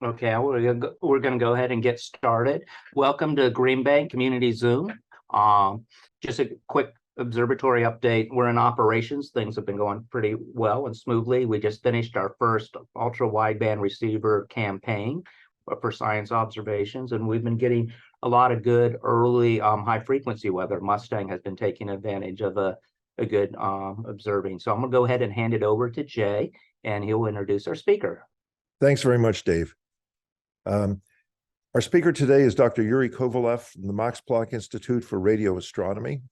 Okay, we're gonna go ahead and get started. Welcome to Green Bank Community Zoom. Just a quick observatory update. We're in operations. Things have been going pretty well and smoothly. We just finished our first ultra wideband receiver campaign for science observations, and we've been getting a lot of good early high frequency weather. Mustang has been taking advantage of a good observing. So I'm gonna go ahead and hand it over to Jay, and he'll introduce our speaker. Thanks very much, Dave. Our speaker today is Dr. Yuri Kovalev from the Max Planck Institute for Radio Astronomy,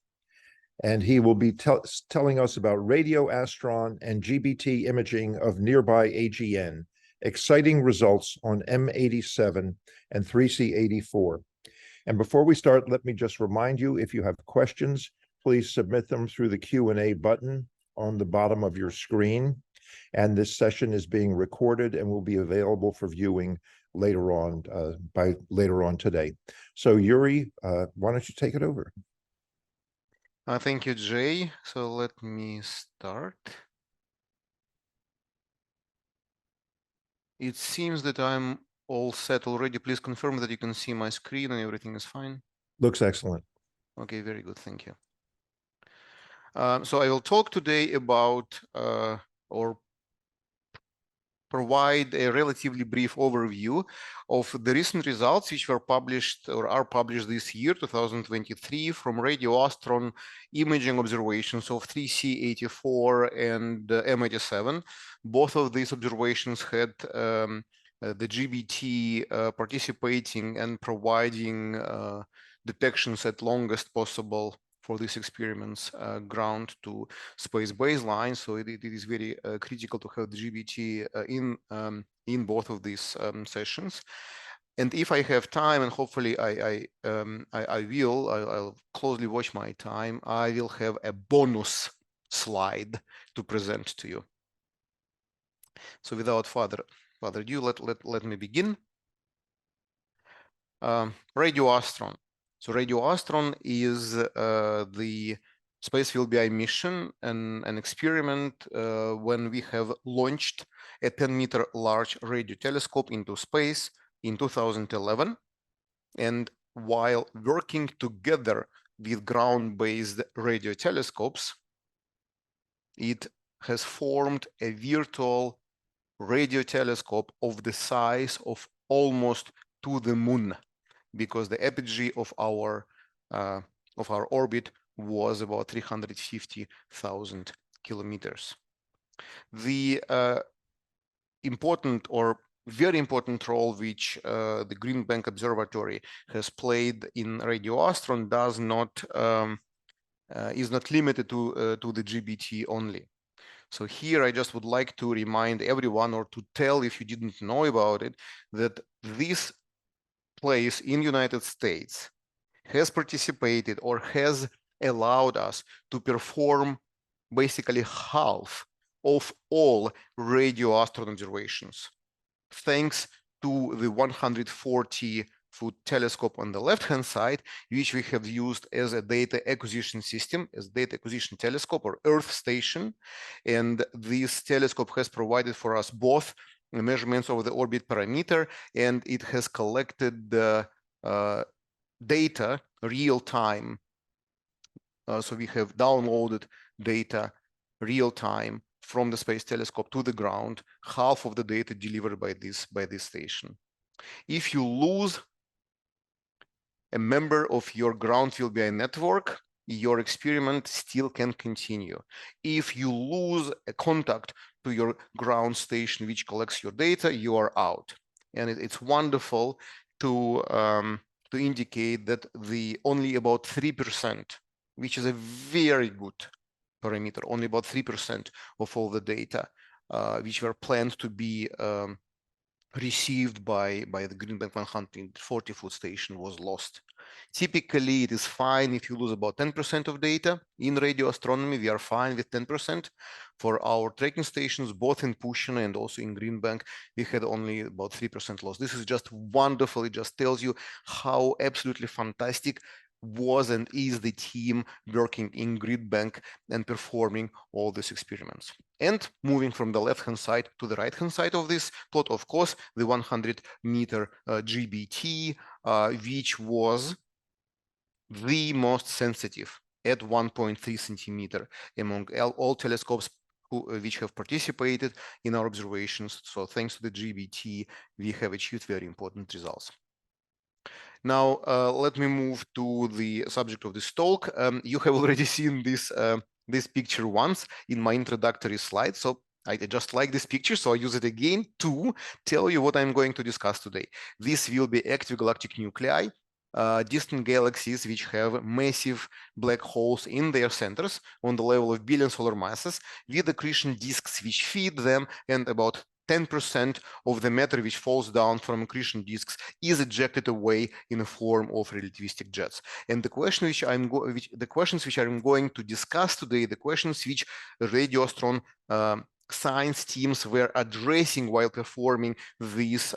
and he will be telling us about RadioAstron and GBT imaging of nearby AGN, exciting results on M87 and 3C84. And before we start, let me just remind you, if you have questions, please submit them through the Q&A button on the bottom of your screen. And this session is being recorded and will be available for viewing later on today. So Yuri, why don't you take it over? Thank you, Jay. So let me start. It seems that I'm all set already. Please confirm that you can see my screen and everything is fine. Looks excellent. Okay, very good. Thank you. So I will talk today about or provide a relatively brief overview of the recent results which were published or are published this year, 2023, from RadioAstron imaging observations of 3C84 and M87. Both of these observations had the GBT participating and providing detections at longest possible for these experiments ground to space baseline. So it is very critical to have the GBT in both of these sessions. And if I have time, and hopefully I'll closely watch my time, I will have a bonus slide to present to you. So without further ado, let me begin. RadioAstron. So RadioAstron is the space VLBI mission and an experiment when we have launched a 10-meter large radio telescope into space in 2011. And while working together with ground-based radio telescopes, it has formed a virtual radio telescope of the size of almost to the moon, because the apogee of our orbit was about 350,000 kilometers. The important or very important role which the Green Bank Observatory has played in RadioAstron is not limited to the GBT only. So here I just would like to remind everyone, or to tell if you didn't know about it, that this place in United States has participated or has allowed us to perform basically half of all RadioAstron observations, thanks to the 140-foot telescope on the left-hand side, which we have used as a data acquisition system, as data acquisition telescope or Earth station. And this telescope has provided for us both the measurements of the orbit parameter, and it has collected the data real time. So we have downloaded data real time from the space telescope to the ground, half of the data delivered by this station. If you lose a member of your ground VLBI network, your experiment still can continue. If you lose a contact to your ground station which collects your data, you are out. And it's wonderful to indicate that only about 3%, which is a very good parameter, only about 3% of all the data which were planned to be received by the Green Bank 140-foot station was lost. Typically, it is fine if you lose about 10% of data. In radio astronomy, we are fine with 10%. For our tracking stations, both in Pushchino and also in Green Bank, we had only about 3% loss. This is just wonderful. It just tells you how absolutely fantastic was and is the team working in grid bank and performing all these experiments. And moving from the left-hand side to the right-hand side of this plot, of course, the 100-meter GBT, which was the most sensitive at 1.3 centimeter among all telescopes which have participated in our observations. So thanks to the GBT, we have achieved very important results. Now, let me move to the subject of this talk. You have already seen this picture once in my introductory slide. So I just like this picture, so I use it again to tell you what I'm going to discuss today. This will be active galactic nuclei, distant galaxies which have massive black holes in their centers on the level of billion solar masses, with accretion disks which feed them, and about 10% of the matter which falls down from accretion disks is ejected away in the form of relativistic jets. And the questions which I'm going to discuss today, the questions which RadioAstron science teams were addressing while performing these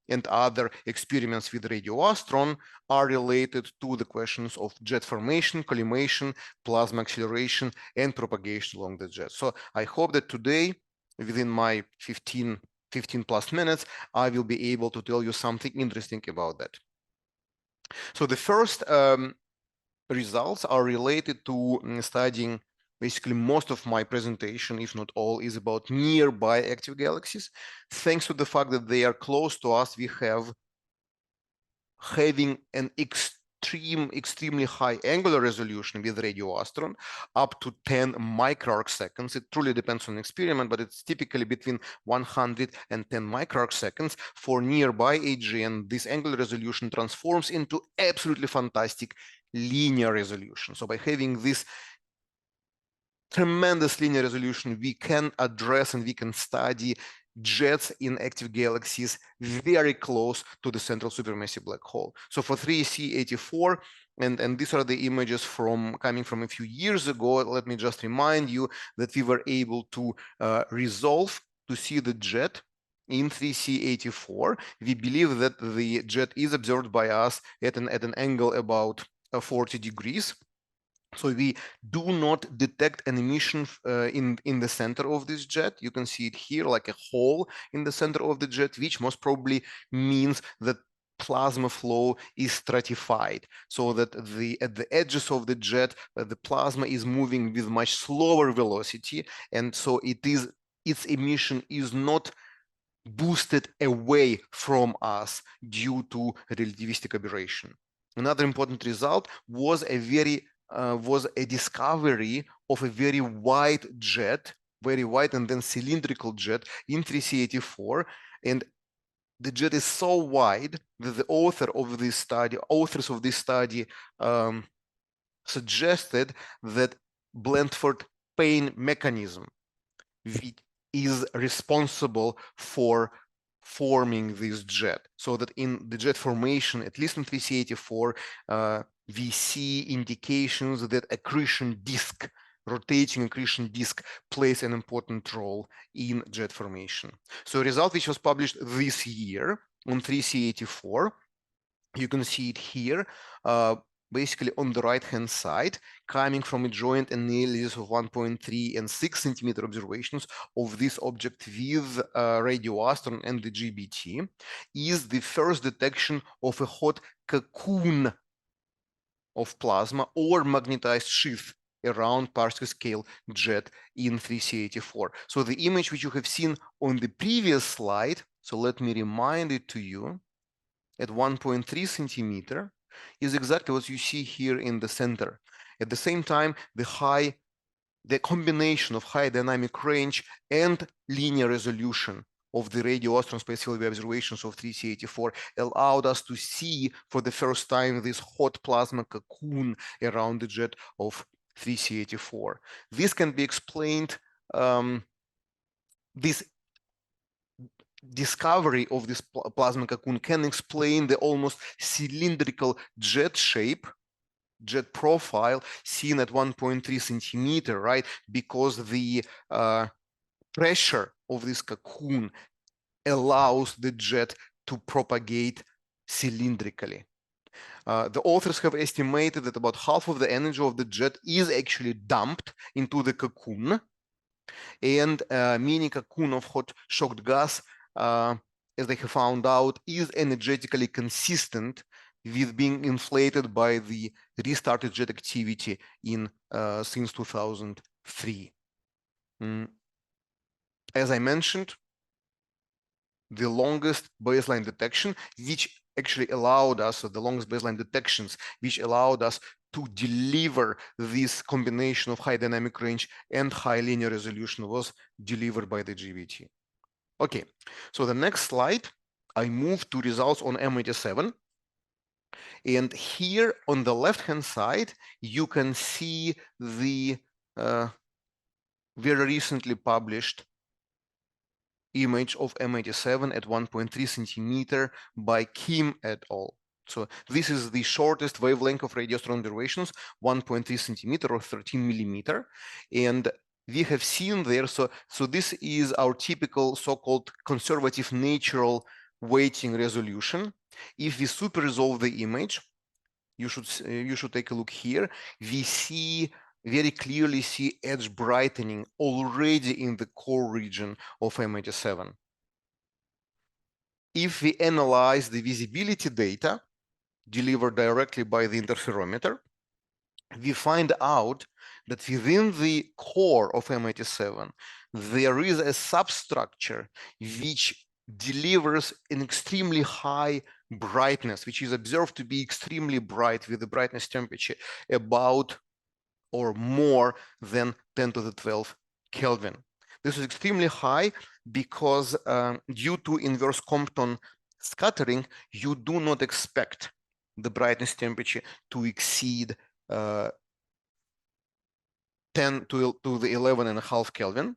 and other experiments with RadioAstron, are related to the questions of jet formation, collimation, plasma acceleration, and propagation along the jet. So I hope that today, within my 15 plus minutes, I will be able to tell you something interesting about that. So the first results are related to studying basically most of my presentation, if not all, is about nearby active galaxies. Thanks to the fact that they are close to us, we have having an extremely high angular resolution with RadioAstron, up to 10 microarcseconds. It truly depends on the experiment, but it's typically between 100 and 10 microarcseconds. For nearby AGN, this angular resolution transforms into absolutely fantastic linear resolution. So by having this tremendous linear resolution, we can address and we can study jets in active galaxies very close to the central supermassive black hole. So for 3C84, and these are the images coming from a few years ago, let me just remind you that we were able to resolve to see the jet in 3C84. We believe that the jet is observed by us at an angle about 40 degrees. So we do not detect an emission in the center of this jet. You can see it here like a hole in the center of the jet, which most probably means that plasma flow is stratified, so that at the edges of the jet, the plasma is moving with much slower velocity, and so its emission is not boosted away from us due to relativistic aberration. Another important result was a discovery of a very wide jet, very wide and then cylindrical jet in 3C84, and the jet is so wide that the authors of this study suggested that Blandford-Payne mechanism is responsible for forming this jet, so that in the jet formation, at least in 3C84, we see indications that rotating accretion disk plays an important role in jet formation. So a result which was published this year on 3C84, you can see it here, basically on the right-hand side, coming from a joint analysis of 1.3 and 6 centimeter observations of this object with RadioAstron and the GBT, is the first detection of a hot cocoon of plasma or magnetized sheath around particle scale jet in 3C84. So the image which you have seen on the previous slide, so let me remind it to you, at 1.3 centimeter is exactly what you see here in the center. At the same time, the combination of high dynamic range and linear resolution of the RadioAstron space VLBI observations of 3C84 allowed us to see for the first time this hot plasma cocoon around the jet of 3C84. This can be explained, this discovery of this plasma cocoon can explain the almost cylindrical jet shape, jet profile seen at 1.3 centimeter, right? Because the pressure of this cocoon allows the jet to propagate cylindrically. The authors have estimated that about half of the energy of the jet is actually dumped into the cocoon, and mini cocoon of hot shocked gas, as they have found out, is energetically consistent with being inflated by the restarted jet activity in since 2003. As I mentioned, the longest baseline detection, which actually allowed us, so the longest baseline detections, which allowed us to deliver this combination of high dynamic range and high linear resolution, was delivered by the GBT. Okay, so the next slide, I move to results on M87. And here on the left-hand side, you can see the very recently published image of M87 at 1.3 centimeter by Kim et al. So this is the shortest wavelength of radio astronomy observations, 1.3 centimeter or 13 millimeter. And we have seen there, so this is our typical so-called conservative natural weighting resolution. If we super resolve the image, you should take a look here. We very clearly see edge brightening already in the core region of M87. If we analyze the visibility data delivered directly by the interferometer, we find out that within the core of M87, there is a substructure which delivers an extremely high brightness, which is observed to be extremely bright with the brightness temperature about or more than 10 to the 12 Kelvin. This is extremely high because due to inverse Compton scattering, you do not expect the brightness temperature to exceed 10 to the 11.5 Kelvin.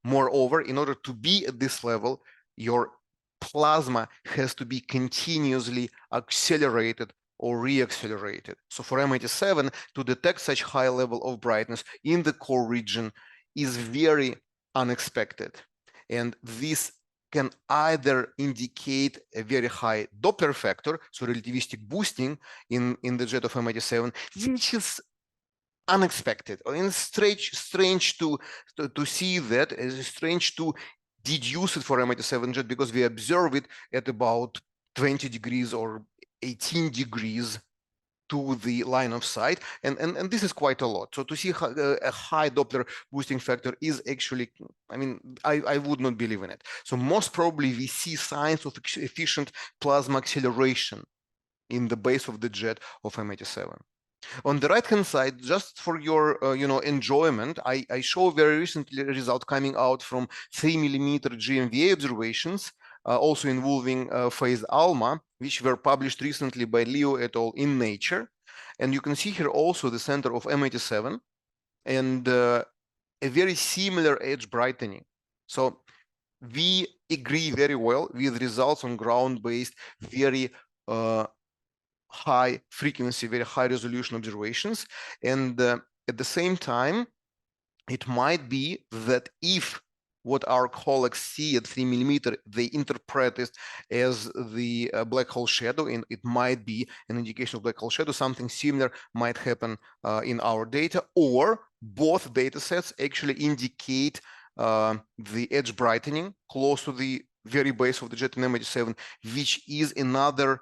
Moreover, in order to be at this level, your plasma has to be continuously accelerated or reaccelerated. So for M87, to detect such high level of brightness in the core region is very unexpected. And this can either indicate a very high Doppler factor, so relativistic boosting in the jet of M87, which is unexpected. I mean, it's strange to see that. It's strange to deduce it for M87 jet because we observe it at about 20 degrees or 18 degrees to the line of sight, and this is quite a lot. So to see a high Doppler boosting factor is actually, I mean, I would not believe in it. So most probably we see signs of efficient plasma acceleration in the base of the jet of M87. On the right-hand side, just for your enjoyment, I show very recently a result coming out from 3 millimeter GMVA observations, also involving phase ALMA, which were published recently by Leo et al. In Nature. And you can see here also the center of M87 and a very similar edge brightening. So we agree very well with results on ground-based, very high frequency, very high resolution observations. And at the same time, it might be that if what our colleagues see at 3 millimeter, they interpret it as the black hole shadow, and it might be an indication of black hole shadow. Something similar might happen in our data, or both data sets actually indicate the edge brightening close to the very base of the jet in M87, which is another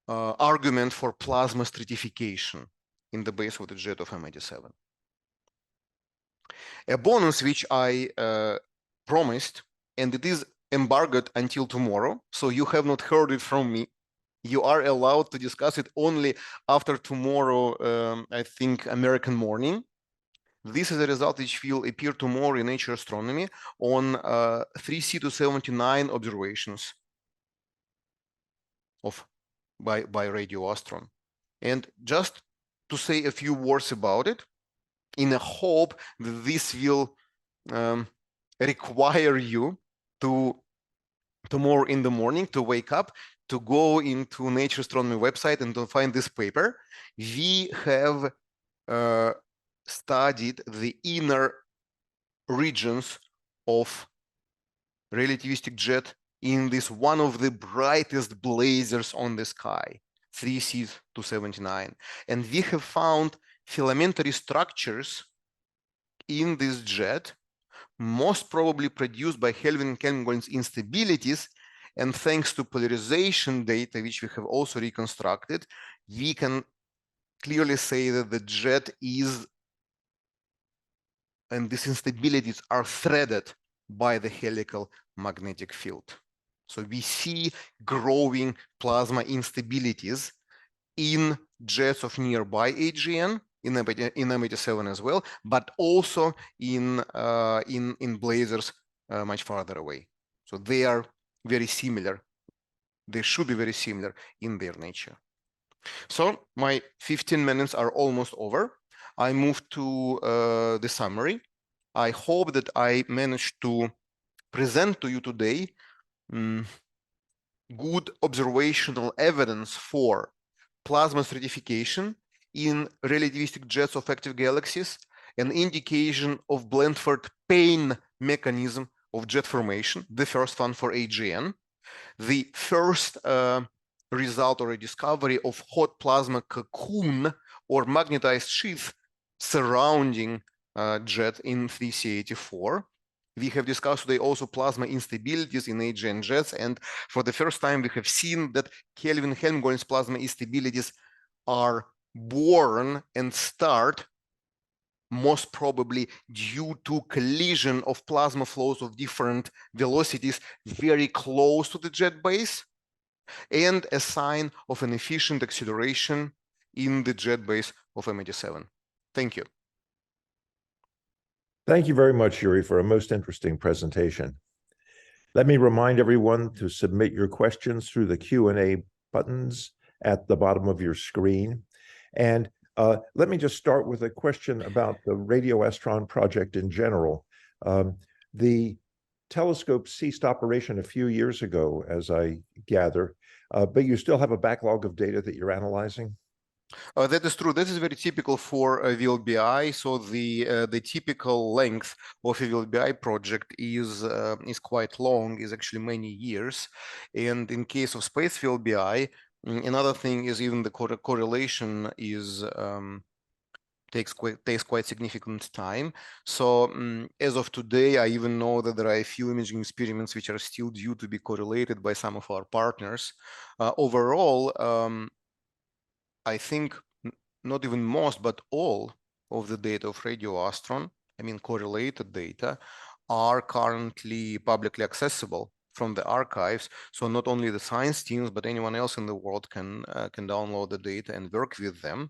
argument for plasma stratification in the base of the jet of M87. A bonus which I promised, and it is embargoed until tomorrow, so you have not heard it from me. You are allowed to discuss it only after tomorrow, I think, American morning. This is a result which will appear tomorrow in Nature Astronomy on 3C to 79 observations by RadioAstron. And just to say a few words about it, in a hope that this will require you to tomorrow in the morning to wake up, to go into Nature Astronomy website and to find this paper. We have studied the inner regions of relativistic jet in this one of the brightest blazers on the sky. 3C279. And we have found filamentary structures in this jet, most probably produced by Kelvin-Helmholtz instabilities. And thanks to polarization data, which we have also reconstructed, we can clearly say that the jet is, and these instabilities are threaded by the helical magnetic field. So we see growing plasma instabilities in jets of nearby AGN, in M87 as well, but also in blazars much farther away. So they are very similar. They should be very similar in their nature. So my 15 minutes are almost over. I move to the summary. I hope that I managed to present to you today good observational evidence for plasma stratification in relativistic jets of active galaxies, an indication of Blandford Payne mechanism of jet formation, the first one for AGN, the first result or a discovery of hot plasma cocoon or magnetized sheath surrounding jet in 3C84. We have discussed today also plasma instabilities in AGN jets, and for the first time we have seen that Kelvin-Helmholtz plasma instabilities are born and start most probably due to collision of plasma flows of different velocities very close to the jet base, and a sign of an efficient acceleration in the jet base of M87. Thank you. Thank you very much, Yuri, for a most interesting presentation. Let me remind everyone to submit your questions through the Q&A buttons at the bottom of your screen. And let me just start with a question about the RadioAstron project in general. The telescope ceased operation a few years ago, as I gather, but you still have a backlog of data that you're analyzing? That is true. This is very typical for VLBI. So the typical length of a VLBI project is quite long, is actually many years. And in case of space VLBI, another thing is even the correlation is takes quite significant time. So as of today, I even know that there are a few imaging experiments which are still due to be correlated by some of our partners. Overall, I think not even most, but all of the data of RadioAstron, I mean correlated data, are currently publicly accessible from the archives. So not only the science teams, but anyone else in the world can download the data and work with them.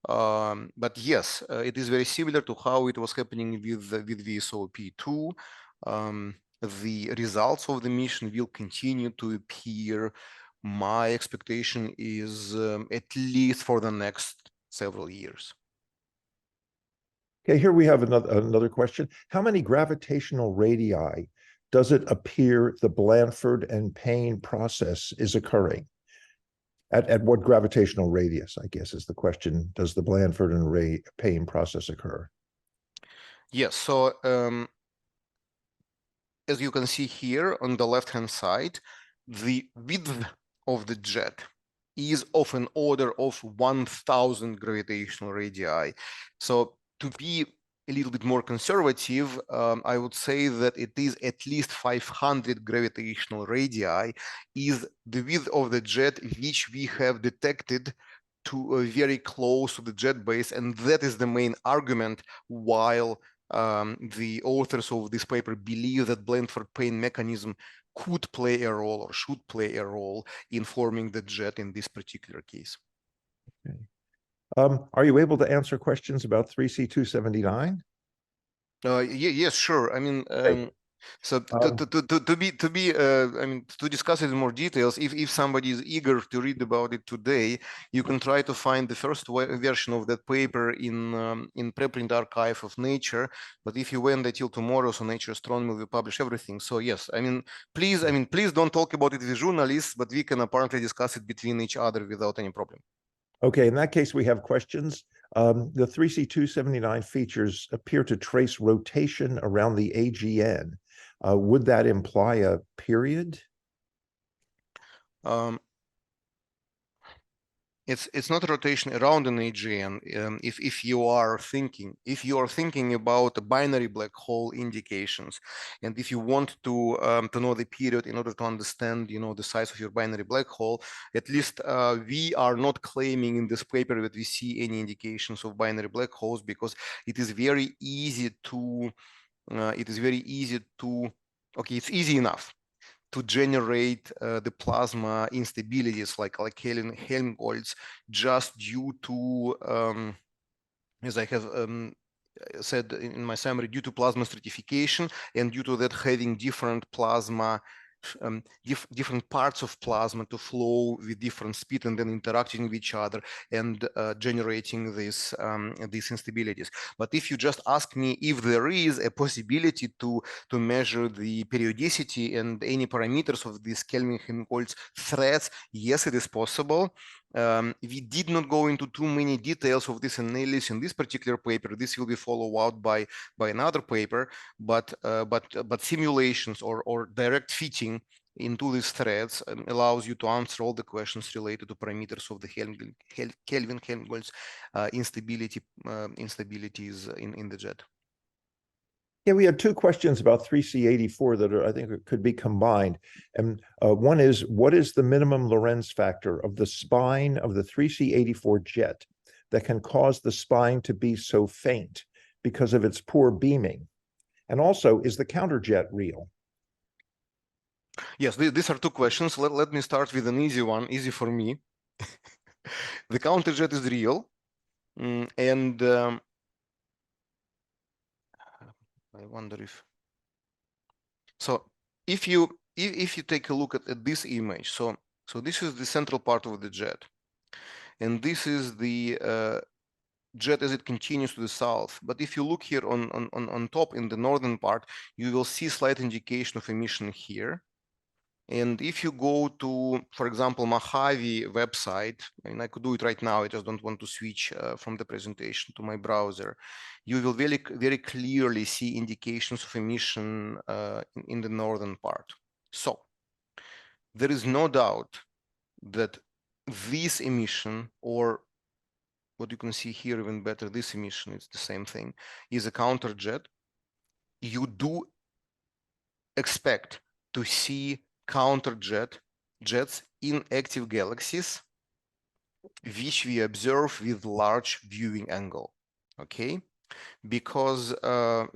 But yes, it is very similar to how it was happening with VSOP2. The results of the mission will continue to appear. My expectation is at least for the next several years. Okay, here we have another question. How many gravitational radii does it appear the Blandford and Payne process is occurring? At what gravitational radius, I guess, is the question, does the Blandford and Payne process occur? Yes, so as you can see here on the left-hand side, the width of the jet is of an order of 1,000 gravitational radii. So to be a little bit more conservative, I would say that it is at least 500 gravitational radii is the width of the jet which we have detected to very close to the jet base, and that is the main argument while the authors of this paper believe that Blandford Payne mechanism could play a role or should play a role in forming the jet in this particular case. Okay. Are you able to answer questions about 3C279? Yes, sure. I mean, so to discuss it in more details, if somebody is eager to read about it today, you can try to find the first version of that paper in preprint archive of Nature. But if you wait until tomorrow, so Nature Astronomy will publish everything. So yes, please don't talk about it with journalists, but we can apparently discuss it between each other without any problem. Okay, in that case, we have questions. The 3C279 features appear to trace rotation around the AGN. Would that imply a period? It's not a rotation around an AGN. If you are thinking about the binary black hole indications, and if you want to know the period in order to understand, the size of your binary black hole, at least we are not claiming in this paper that we see any indications of binary black holes, because it is very easy to okay, it's easy enough to generate the plasma instabilities like Helmholtz, just due to, as I have said in my summary, due to plasma stratification, and due to that having different plasma, different parts of plasma to flow with different speed and then interacting with each other and generating these instabilities. But if you just ask me if there is a possibility to measure the periodicity and any parameters of these Kelvin-Helmholtz threads, yes, it is possible. We did not go into too many details of this analysis in this particular paper. This will be followed out by another paper, but simulations or direct fitting into these threads allows you to answer all the questions related to parameters of the Kelvin-Helmholtz instabilities in the jet. Yeah, we had two questions about 3C84 that I think could be combined. And one is, what is the minimum Lorentz factor of the spine of the 3C84 jet that can cause the spine to be so faint because of its poor beaming? And also, is the counterjet real? Yes, these are two questions. Let me start with an easy one, easy for me. The counterjet is real. And I wonder if, so if you take a look at this image, so this is the central part of the jet, and this is the jet as it continues to the south. But if you look here on top in the northern part, you will see slight indication of emission here. And if you go to, for example, Mojave website, and I could do it right now, I just don't want to switch from the presentation to my browser, you will very, very clearly see indications of emission in the northern part. So there is no doubt that this emission, or what you can see here even better, this emission, it's the same thing, is a counterjet. You do expect to see jets in active galaxies, which we observe with large viewing angle, okay? Because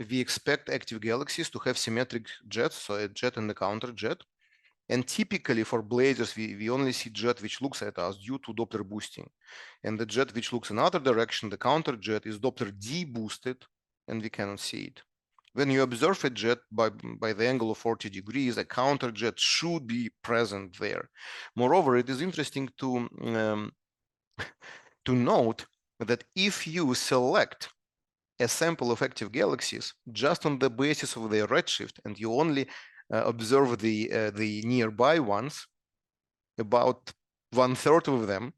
we expect active galaxies to have symmetric jets, so a jet and a counterjet. And typically for blazars, we only see jet which looks at us due to Doppler boosting. And the jet which looks another direction, the counterjet, is Doppler de-boosted, and we cannot see it. When you observe a jet by the angle of 40 degrees, a counterjet should be present there. Moreover, it is interesting to note that if you select a sample of active galaxies just on the basis of their redshift, and you only observe the nearby ones, about 1/3 of them,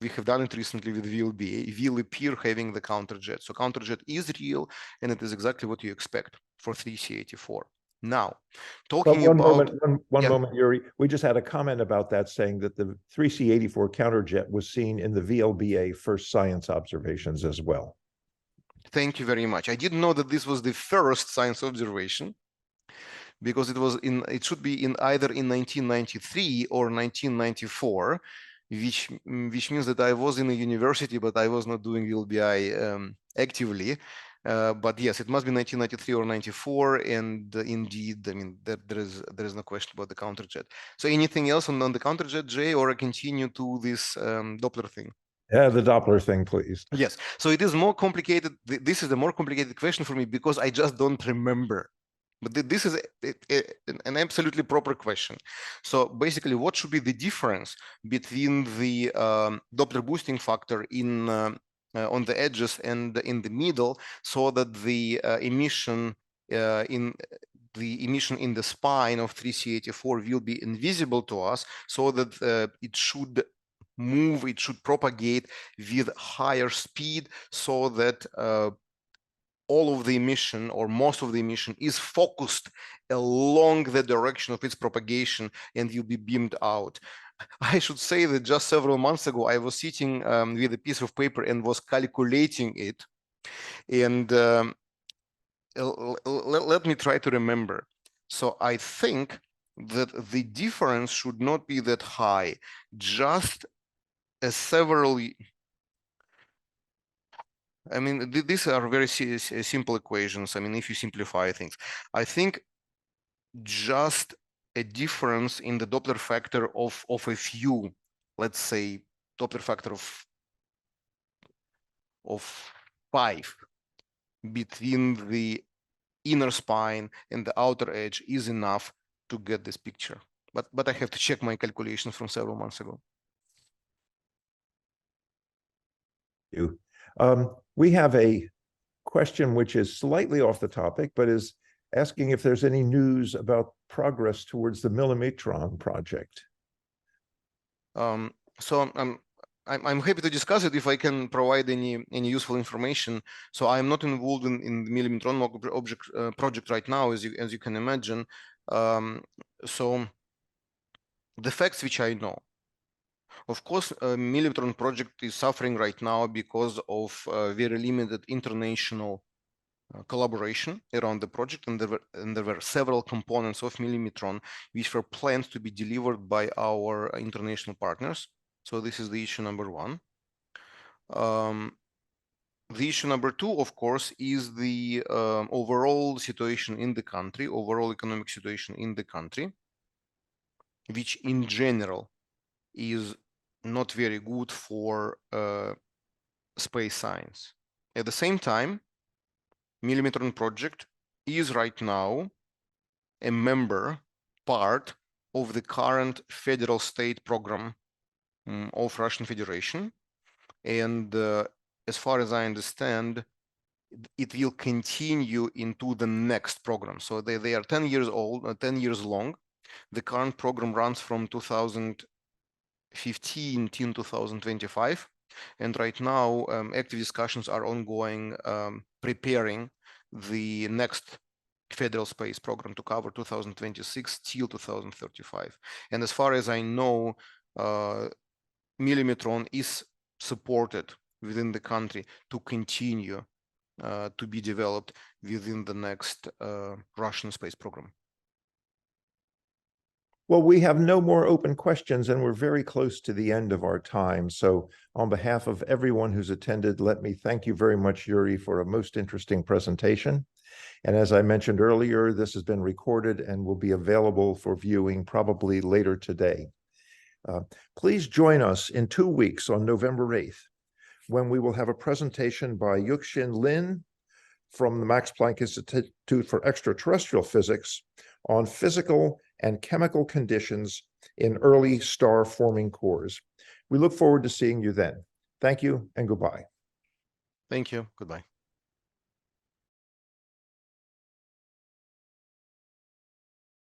we have done it recently with VLBI, will appear having the counterjet. So counterjet is real, and it is exactly what you expect for 3C84. Now, talking about one moment, Yuri. We just had a comment about that saying that the 3C84 counterjet was seen in the VLBA first science observations as well. Thank you very much. I didn't know that this was the first science observation, because it should be either in 1993 or 1994, which means that I was in a university, but I was not doing VLBI actively. But yes, it must be 1993 or 94, and indeed, I mean, there is no question about the counterjet. So anything else on the counterjet, Jay, or I continue to this Doppler thing? Yeah, the Doppler thing, please. Yes. So it is more complicated. This is the more complicated question for me, because I just don't remember. But this is an absolutely proper question. So basically, what should be the difference between the Doppler boosting factor on the edges and in the middle, so that the emission in the spine of 3C84 will be invisible to us, so that it should move, it should propagate with higher speed, so that all of the emission or most of the emission is focused along the direction of its propagation and will be beamed out. I should say that just several months ago, I was sitting with a piece of paper and was calculating it. And let me try to remember. So I think that the difference should not be that high, just several. I mean, these are very simple equations. I mean, if you simplify things, I think just a difference in the Doppler factor of a few, let's say, Doppler factor of 5 between the inner spine and the outer edge is enough to get this picture. But I have to check my calculations from several months ago. We have a question which is slightly off the topic, but is asking if there's any news about progress towards the Millimetron project. So I'm happy to discuss it if I can provide any useful information. So I'm not involved in the Millimetron object project right now, as you can imagine. So the facts which I know. Of course, Millimetron project is suffering right now because of very limited international collaboration around the project, and there were several components of Millimetron which were planned to be delivered by our international partners. So this is the issue number one. The issue number two, of course, is the overall situation in the country, overall economic situation in the country, which in general is not very good for space science. At the same time, Millimetron project is right now a part of the current federal state program of Russian Federation. And as far as I understand, it will continue into the next program. So they are 10 years old, 10 years long. The current program runs from 2015 till 2025. And right now, active discussions are ongoing, preparing the next federal space program to cover 2026 till 2035. And as far as I know, Millimetron is supported within the country to continue to be developed within the next Russian space program. Well, we have no more open questions, and we're very close to the end of our time. So on behalf of everyone who's attended, let me thank you very much, Yuri, for a most interesting presentation. And as I mentioned earlier, this has been recorded and will be available for viewing probably later today. Please join us in 2 weeks on November 8th, when we will have a presentation by Yuxin Lin from the Max Planck Institute for Extraterrestrial Physics on physical and chemical conditions in early star-forming cores. We look forward to seeing you then. Thank you and goodbye. Thank you. Goodbye.